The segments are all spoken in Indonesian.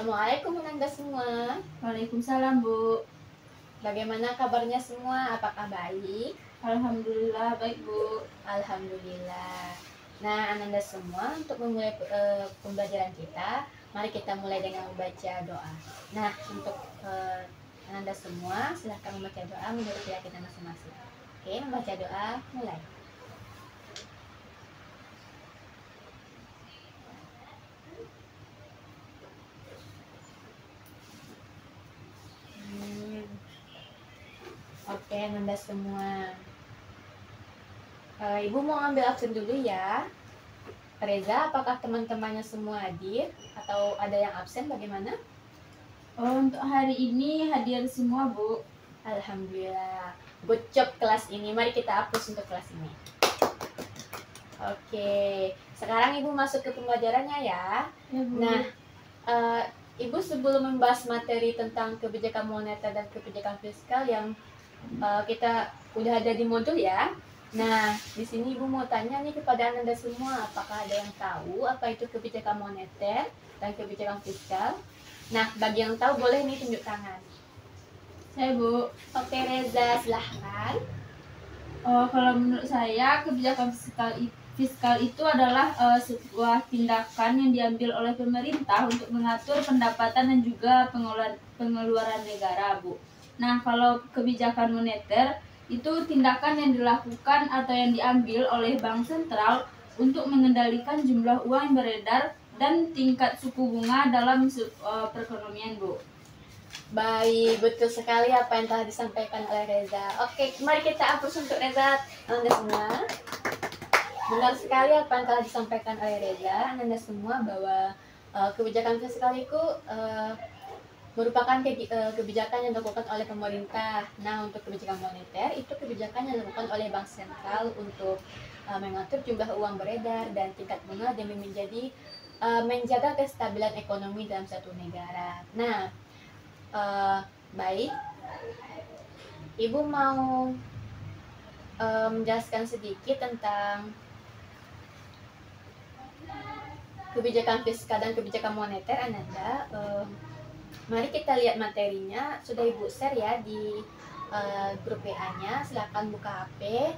Assalamualaikum Ananda semua. Waalaikumsalam, Bu. Bagaimana kabarnya semua? Apakah baik? Alhamdulillah baik, Bu. Alhamdulillah. Nah, Ananda semua, untuk memulai pembelajaran kita, mari kita mulai dengan membaca doa. Nah, untuk Ananda semua, silahkan membaca doa menurut keyakinan masing-masing. Oke, membaca doa, mulai. Oke, Ananda semua. Ibu mau ambil absen dulu ya. Reza, apakah teman-temannya semua hadir atau ada yang absen, bagaimana? Untuk hari ini hadir semua, Bu. Alhamdulillah. Good job kelas ini. Mari kita hapus untuk kelas ini. Oke, sekarang Ibu masuk ke pembelajarannya ya. Ya, Bu. Nah, Ibu sebelum membahas materi tentang kebijakan moneter dan kebijakan fiskal yang kita udah ada di modul ya. Nah, di sini Ibu mau tanya nih kepada Anda semua, apakah ada yang tahu apa itu kebijakan moneter dan kebijakan fiskal? Nah, bagi yang tahu boleh nih tunjuk tangan. Saya, Bu. Oke, Reza, silahkan. Kalau menurut saya kebijakan fiskal itu adalah sebuah tindakan yang diambil oleh pemerintah untuk mengatur pendapatan dan juga pengeluaran negara, Bu. Nah, kalau kebijakan moneter itu tindakan yang dilakukan atau yang diambil oleh bank sentral untuk mengendalikan jumlah uang yang beredar dan tingkat suku bunga dalam perekonomian, Bu. Baik, betul sekali apa yang telah disampaikan oleh Reza. Oke, mari kita hapus untuk Reza, Anda semua. Benar sekali apa yang telah disampaikan oleh Reza, Anda semua, bahwa kebijakan fiskal itu merupakan kebijakan yang dilakukan oleh pemerintah. Nah, untuk kebijakan moneter itu kebijakan yang dilakukan oleh bank sentral untuk mengatur jumlah uang beredar dan tingkat bunga demi menjaga kestabilan ekonomi dalam satu negara. Nah, baik, Ibu mau menjelaskan sedikit tentang kebijakan fiskal dan kebijakan moneter, Ananda. Mari kita lihat materinya. Sudah Ibu share ya di grup WA-nya. Silakan buka HP.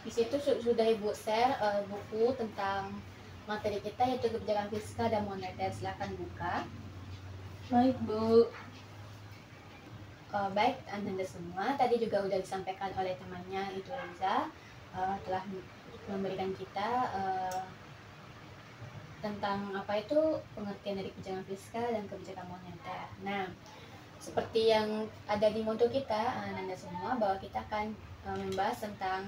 Di situ sudah Ibu share buku tentang materi kita, yaitu kebijakan fiskal dan moneter. Silakan buka. Baik, Bu. Baik, Anda semua. Tadi juga sudah disampaikan oleh temannya itu Reza, telah memberikan kita tentang apa itu pengertian dari kebijakan fiskal dan kebijakan moneter. Nah, seperti yang ada di modul kita, Anda semua, bahwa kita akan membahas tentang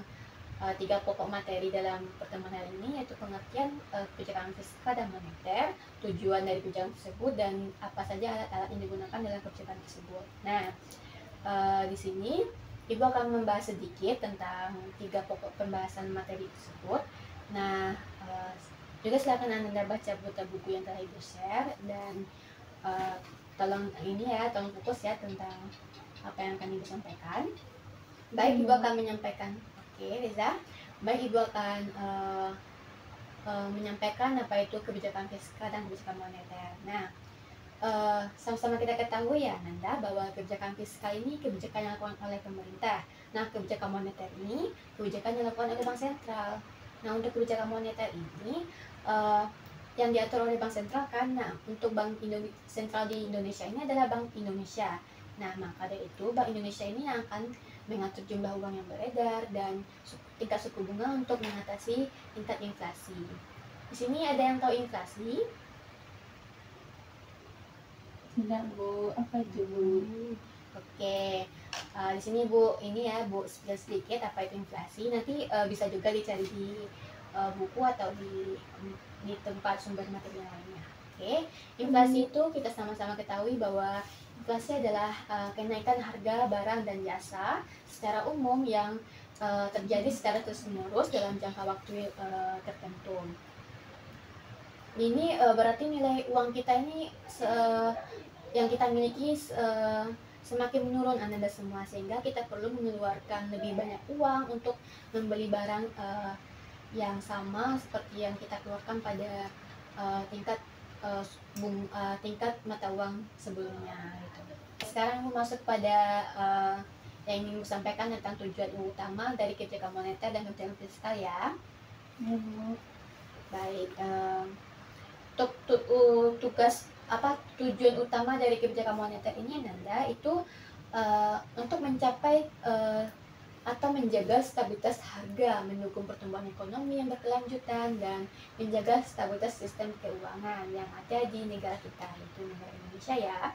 3 pokok materi dalam pertemuan hari ini, yaitu pengertian kebijakan fiskal dan moneter, tujuan dari kebijakan tersebut, dan apa saja alat-alat yang digunakan dalam kebijakan tersebut. Nah, di sini Ibu akan membahas sedikit tentang 3 pokok pembahasan materi tersebut. Nah, juga silakan Anda baca buku yang telah Ibu share, dan tolong fokus ya tentang apa yang akan Ibu sampaikan. Baik, Ibu akan menyampaikan. Oke, Reza. Baik, Ibu akan menyampaikan apa itu kebijakan fiskal dan kebijakan moneter. Nah, sama-sama kita ketahui ya, Nanda, bahwa kebijakan fiskal ini kebijakan yang dilakukan oleh pemerintah. Nah, kebijakan moneter ini kebijakan yang dilakukan oleh bank sentral. Nah, untuk kebijakan moneter ini yang diatur oleh bank sentral kan. Nah, untuk bank sentral di Indonesia ini adalah Bank Indonesia. Nah, maka dari itu Bank Indonesia ini yang akan mengatur jumlah uang yang beredar dan tingkat suku bunga untuk mengatasi tingkat inflasi. Di sini ada yang tahu inflasi? Tidak, Bu. Apa itu, Bu? Oke, di sini Bu ini ya, Bu sedikit apa itu inflasi. Nanti bisa juga dicari di buku atau di tempat sumber materi yang lainnya. Oke, inflasi itu kita sama-sama ketahui bahwa inflasi adalah kenaikan harga barang dan jasa secara umum yang terjadi secara terus-menerus dalam jangka waktu tertentu. Ini berarti nilai uang kita ini yang kita miliki semakin menurun, Anda semua, sehingga kita perlu mengeluarkan lebih banyak uang untuk membeli barang yang sama seperti yang kita keluarkan pada tingkat tingkat mata uang sebelumnya gitu. Sekarang masuk pada yang ingin sampaikan tentang tujuan utama dari kebijakan moneter dan kebijakan fiskal ya. Baik, tujuan utama dari kebijakan moneter ini Nanda itu untuk mencapai atau menjaga stabilitas harga, mendukung pertumbuhan ekonomi yang berkelanjutan, dan menjaga stabilitas sistem keuangan yang ada di negara kita, yaitu negara Indonesia ya.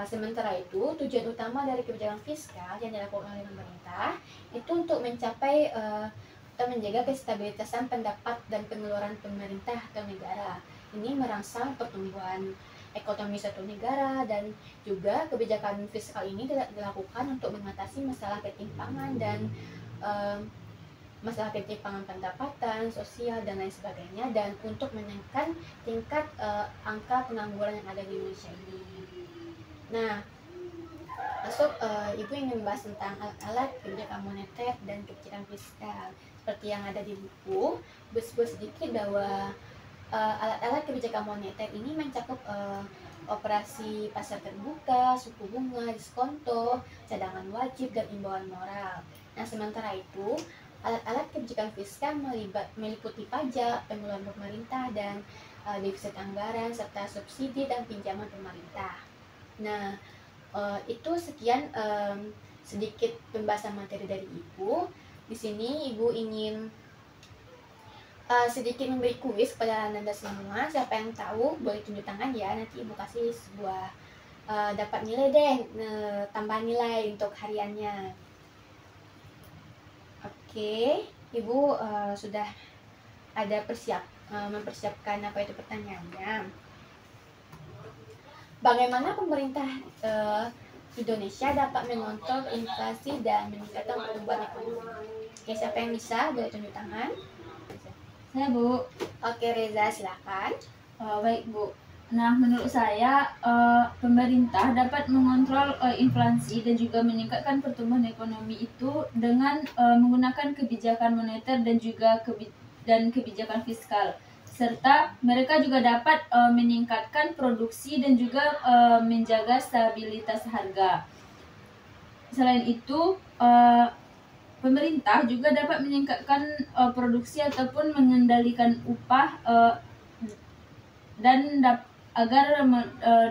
Sementara itu, tujuan utama dari kebijakan fiskal yang dilakukan oleh pemerintah itu untuk mencapai atau menjaga kestabilitasan pendapat dan pengeluaran pemerintah atau negara. Ini merangsang pertumbuhan ekonomi suatu negara, dan juga kebijakan fiskal ini dilakukan untuk mengatasi masalah ketimpangan dan masalah ketimpangan pendapatan, sosial, dan lain sebagainya, dan untuk menekan tingkat angka pengangguran yang ada di Indonesia ini. Nah, masuk Ibu ingin membahas tentang alat-alat kebijakan moneter dan kebijakan fiskal. Seperti yang ada di buku, disebut sedikit bahwa alat-alat kebijakan moneter ini mencakup operasi pasar terbuka, suku bunga, diskonto, cadangan wajib, dan imbauan moral. Nah, sementara itu, alat-alat kebijakan fiskal meliputi pajak, pengeluaran pemerintah, dan defisit anggaran, serta subsidi dan pinjaman pemerintah. Nah, itu sekian sedikit pembahasan materi dari Ibu. Di sini Ibu ingin sedikit memberi kuis kepada Anda semua. Siapa yang tahu boleh tunjuk tangan ya. Nanti Ibu kasih sebuah dapat nilai deh, tambah nilai untuk hariannya. Oke, Ibu sudah ada mempersiapkan apa itu pertanyaannya. Bagaimana pemerintah Indonesia dapat mengontrol inflasi dan meningkatkan pertumbuhan ekonomi? Oke, siapa yang bisa boleh tunjuk tangan? Saya, Bu. Oke, Reza, silakan. Baik, Bu. Nah, menurut saya pemerintah dapat mengontrol inflasi dan juga meningkatkan pertumbuhan ekonomi itu dengan menggunakan kebijakan moneter dan juga kebijakan fiskal, serta mereka juga dapat meningkatkan produksi dan juga menjaga stabilitas harga. Selain itu, pemerintah juga dapat meningkatkan produksi ataupun mengendalikan upah dan agar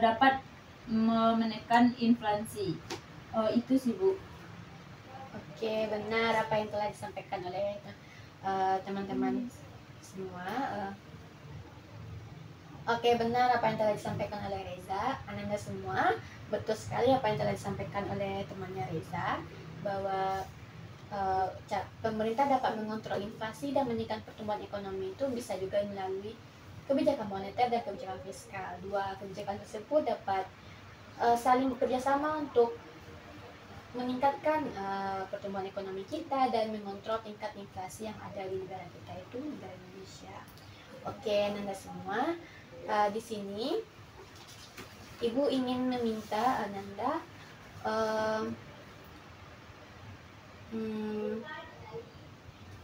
dapat menekan inflasi. Itu sih, Bu. Oke, benar apa yang telah disampaikan oleh teman-teman semua. Oke, benar apa yang telah disampaikan oleh Reza, Ananda semua. Betul sekali apa yang telah disampaikan oleh temannya Reza, bahwa pemerintah dapat mengontrol inflasi dan meningkatkan pertumbuhan ekonomi itu bisa juga melalui kebijakan moneter dan kebijakan fiskal. Dua kebijakan tersebut dapat saling bekerja sama untuk meningkatkan pertumbuhan ekonomi kita dan mengontrol tingkat inflasi yang ada di negara kita, itu negara Indonesia. Oke, Nanda semua, di sini Ibu ingin meminta Nanda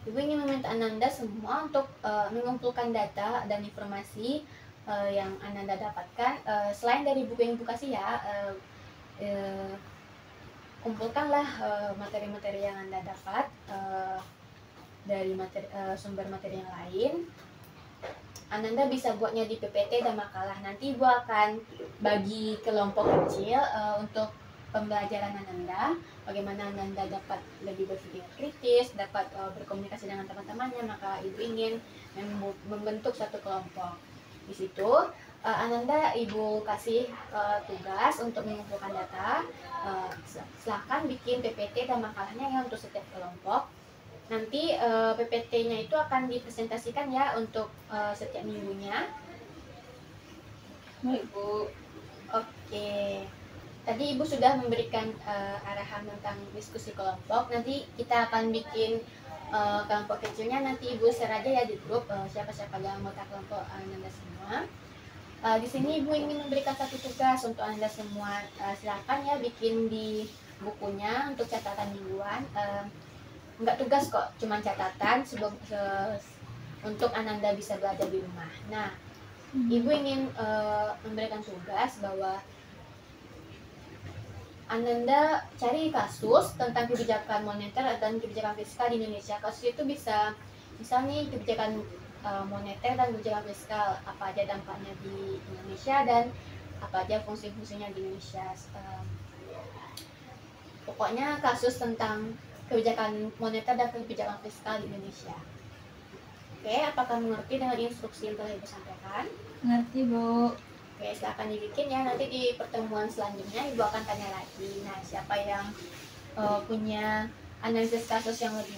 Ibu ingin meminta Ananda semua untuk mengumpulkan data dan informasi yang Ananda dapatkan selain dari buku yang Ibu kasih ya. Kumpulkanlah materi-materi yang Anda dapat dari sumber materi yang lain. Ananda bisa buatnya di PPT dan makalah. Nanti Ibu akan bagi kelompok kecil untuk pembelajaran Ananda, bagaimana Ananda dapat lebih berpikir kritis, dapat berkomunikasi dengan teman-temannya. Maka Ibu ingin membentuk satu kelompok. Di situ Ananda Ibu kasih tugas untuk mengumpulkan data. Silahkan bikin PPT dan makalahnya ya untuk setiap kelompok. Nanti PPT-nya itu akan dipresentasikan ya untuk setiap minggunya. Baik, Bu. Oke. Tadi Ibu sudah memberikan arahan tentang diskusi kelompok. Nanti kita akan bikin kelompok kecilnya. Nanti Ibu share aja ya di grup siapa-siapa yang anggota kelompok Anda semua. Di sini Ibu ingin memberikan satu tugas untuk Anda semua. Silakan ya bikin di bukunya untuk catatan mingguan. Enggak tugas kok, cuma catatan untuk Ananda bisa belajar di rumah. Nah, Ibu ingin memberikan tugas bahwa Ananda cari kasus tentang kebijakan moneter dan kebijakan fiskal di Indonesia. Kasus itu bisa misalnya kebijakan moneter dan kebijakan fiskal, apa aja dampaknya di Indonesia dan apa aja fungsi-fungsinya di Indonesia. Pokoknya kasus tentang kebijakan moneter dan kebijakan fiskal di Indonesia. Oke, apakah mengerti dengan instruksi yang telah Ibu sampaikan? Ngerti, Bu. Oke, silahkan dibikin ya. Nanti di pertemuan selanjutnya Ibu akan tanya lagi. Nah, siapa yang punya analisis kasus yang lebih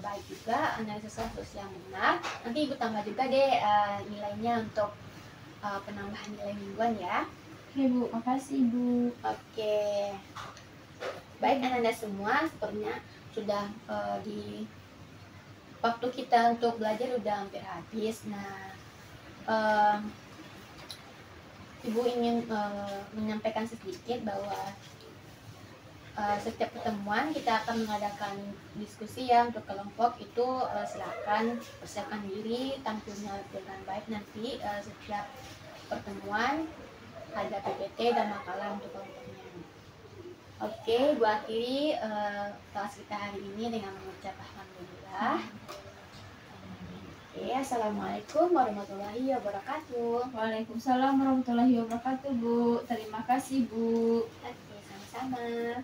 baik juga, analisis kasus yang benar, nanti Ibu tambah juga deh nilainya untuk penambahan nilai mingguan ya. Oke, Bu. Makasih, Bu. Oke. Baik, Anda semua, sepertinya sudah di waktu kita untuk belajar udah hampir habis. Nah, Ibu ingin menyampaikan sedikit bahwa setiap pertemuan kita akan mengadakan diskusi ya untuk kelompok itu. Silakan persiapkan diri, tampilnya dengan baik nanti. Setiap pertemuan ada PPT dan makalah untuk kelompoknya. Oke, Bu akhiri kelas kita hari ini dengan mengucap alhamdulillah. Oke, assalamualaikum warahmatullahi wabarakatuh. Waalaikumsalam warahmatullahi wabarakatuh, Bu. Terima kasih, Bu. Oke, sama-sama.